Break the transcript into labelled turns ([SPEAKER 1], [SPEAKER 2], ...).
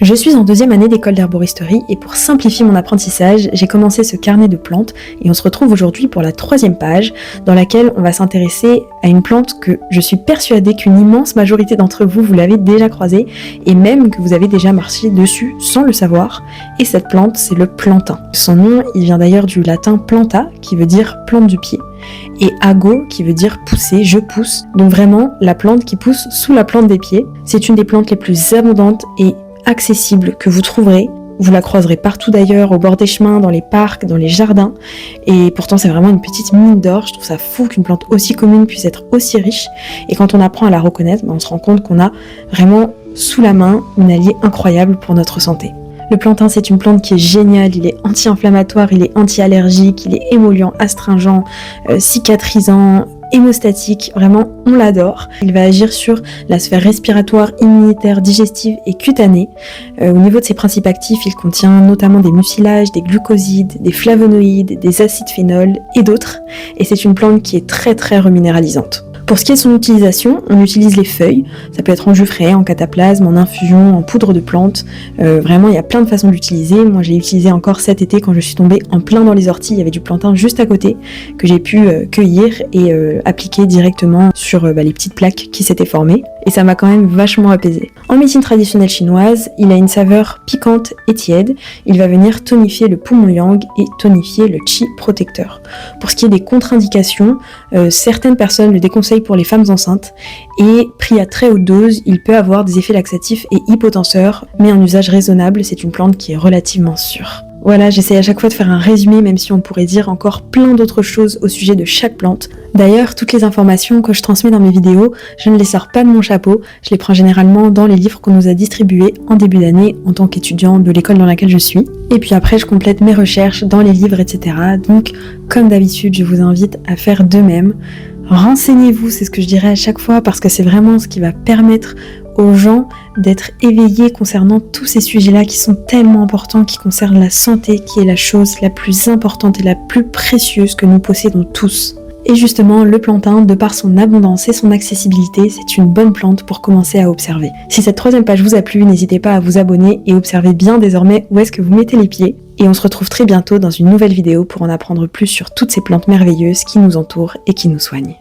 [SPEAKER 1] Je suis en 2e année d'école d'herboristerie et pour simplifier mon apprentissage, j'ai commencé ce carnet de plantes et on se retrouve aujourd'hui pour la 3e page dans laquelle on va s'intéresser à une plante que je suis persuadée qu'une immense majorité d'entre vous, vous l'avez déjà croisée et même que vous avez déjà marché dessus sans le savoir. Et cette plante, c'est le plantain. Son nom, il vient d'ailleurs du latin planta qui veut dire plante du pied et ago qui veut dire pousser, je pousse. Donc vraiment la plante qui pousse sous la plante des pieds. C'est une des plantes les plus abondantes et accessible que vous trouverez. Vous la croiserez partout d'ailleurs, au bord des chemins, dans les parcs, dans les jardins. Et pourtant c'est vraiment une petite mine d'or. Je trouve ça fou qu'une plante aussi commune puisse être aussi riche. Et quand on apprend à la reconnaître, on se rend compte qu'on a vraiment sous la main une alliée incroyable pour notre santé. Le plantain, c'est une plante qui est géniale, il est anti-inflammatoire, il est anti-allergique, il est émollient, astringent, cicatrisant, hémostatique, vraiment on l'adore. Il va agir sur la sphère respiratoire, immunitaire, digestive et cutanée. Au niveau de ses principes actifs, il contient notamment des mucilages, des glucosides, des flavonoïdes, des acides phénols et d'autres. Et c'est une plante qui est très reminéralisante. Pour ce qui est de son utilisation, on utilise les feuilles, ça peut être en jus frais, en cataplasme, en infusion, en poudre de plante, vraiment il y a plein de façons d'utiliser. Moi je l'ai utilisé encore cet été quand je suis tombée en plein dans les orties, il y avait du plantain juste à côté que j'ai pu cueillir et appliquer directement sur les petites plaques qui s'étaient formées et ça m'a quand même vachement apaisée. En médecine traditionnelle chinoise, il a une saveur piquante et tiède, il va venir tonifier le poumon yang et tonifier le qi protecteur. Pour ce qui est des contre-indications, certaines personnes le déconseillent pour les femmes enceintes et pris à très haute dose, il peut avoir des effets laxatifs et hypotenseurs, mais un usage raisonnable, c'est une plante qui est relativement sûre. Voilà, j'essaie à chaque fois de faire un résumé, même si on pourrait dire encore plein d'autres choses au sujet de chaque plante. D'ailleurs, toutes les informations que je transmets dans mes vidéos, je ne les sors pas de mon chapeau, je les prends généralement dans les livres qu'on nous a distribués en début d'année en tant qu'étudiant de l'école dans laquelle je suis. Et puis après, je complète mes recherches dans les livres, etc. Donc, comme d'habitude, je vous invite à faire de même. Renseignez-vous, c'est ce que je dirais à chaque fois, parce que c'est vraiment ce qui va permettre aux gens d'être éveillés concernant tous ces sujets-là qui sont tellement importants, qui concernent la santé, qui est la chose la plus importante et la plus précieuse que nous possédons tous. Et justement, le plantain, de par son abondance et son accessibilité, c'est une bonne plante pour commencer à observer. Si cette 3e page vous a plu, n'hésitez pas à vous abonner et observez bien désormais où est-ce que vous mettez les pieds. Et on se retrouve très bientôt dans une nouvelle vidéo pour en apprendre plus sur toutes ces plantes merveilleuses qui nous entourent et qui nous soignent.